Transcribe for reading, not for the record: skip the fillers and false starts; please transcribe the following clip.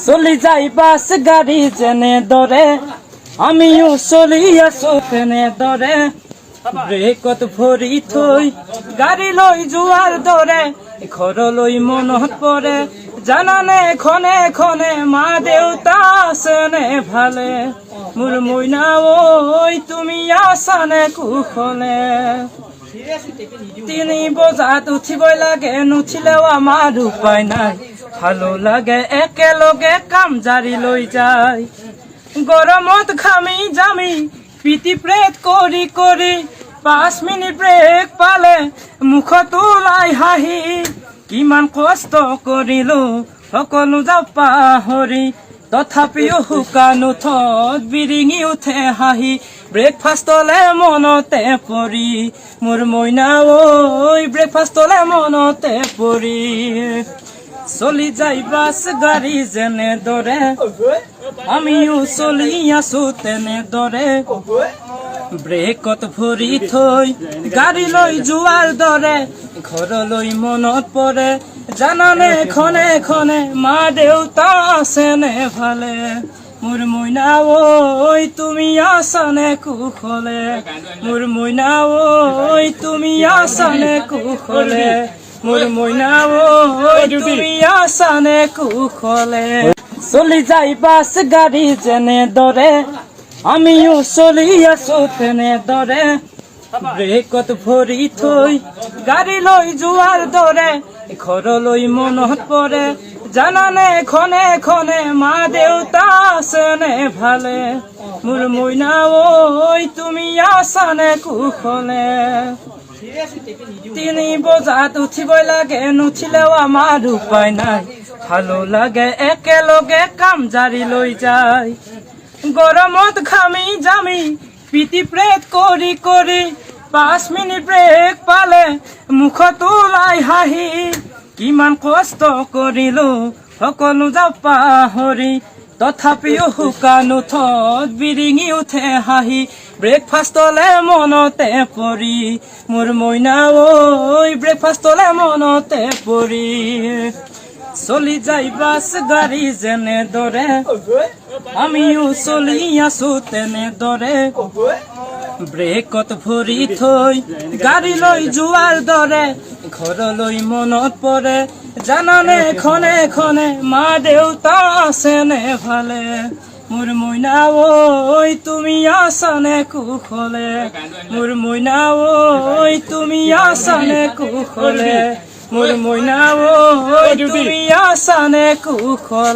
চলি যাই বাস গাড়ি যেনে দৰে আমিও চলি আছো তেনে দৰে ব্ৰেকত ভৰি থৈ গাড়ী লৈ যোৱাৰ দৰে ঘৰলৈ মনত পৰে জানানে খনে খনে মা দেউতা আছেনে ভালে মোৰ মইনা ঐ তুমি আছানে কুশলে 3 বজাত উঠিবই লাগে নুঠিলেও আমাৰ উপায় নাই ভালো লাগে একেলগে কাম জাৰি লৈ যায় গৰমত ঘামি জামি পিটি প্ৰেক কৰি কৰি 5 মিনিট ব্ৰেক পালে মুখত ওলাই হাঁহি কিমান কষ্ট কৰিলো সকলো যাও পাহৰি তথাপিও শুকানো ঠত বিৰিঙি উঠে হাঁহি ব্ৰেকফাষ্টলে মনতে পৰি মোৰ মইনা ঐ ব্ৰেকফাষ্টলে মনতে পৰি চলি যাই বাস গাড়ী যেনে দৰে আমিও চলি আছো তেনে দৰে ব্ৰেকত ভৰি থৈ গাড়ী লৈ যোৱাৰ দৰে ঘৰলৈ মনত পৰে জানানে খনে খনে মা দেউতা আছেনে ভালে মোৰ মইনা ঐ তুমি আছানে কুশলে মোৰ মইনা ঐ তুমি আছানে কুশলে মোৰ মইনা ঐ তুমি আছানে কুশলে চলি যাই বাস গাড়ী যেনে দৰে আমিও চলি আছো তেনে দৰে ব্ৰেকত ভৰি থৈ গাড়ী লৈ যোৱাৰ দৰে ঘৰলৈ মনত পৰে জানানে খনে খনে মা দেউতা আছেনে ভালে মোৰ মইনা ঐ তুমি আছানে কুশলে 3 বজাত উঠিবই লাগে নুঠিলেও আমাৰ উপায় নাই ভালো লাগে একেলগে কাম জাৰি লৈ যায় গৰমত ঘামি জামি পিটি প্ৰেক কৰি কৰি 5 মিনিট ব্ৰেক পালে মুখত ওলাই হাঁহি কিমান কষ্ট কৰিলো সকলো যাও পাহৰি তথাপিও শুকানো ঠত বিৰিঙি উঠে হাঁহি ব্ৰেকফাষ্টলে মনতে পৰি মোৰ মইনা ঐ ব্ৰেকফাষ্টলে মনতে পৰি চলি যাই বাস গাড়ী যেনে দৰে আমিও চলি আছো তেনে দৰে ব্ৰেকত ভৰি থৈ গাড়ী লৈ যোৱাৰ দৰে ঘৰলৈ মনত পৰে জানানে খনে খনে মা দেউতা আছেনে ভালে মোৰ মইনা ঐ তুমি আছানে কুশলে মোৰ মইনা ঐ তুমি আছানে কুশলে মোৰ মইনা ঐ তুমি আছানে কুশলে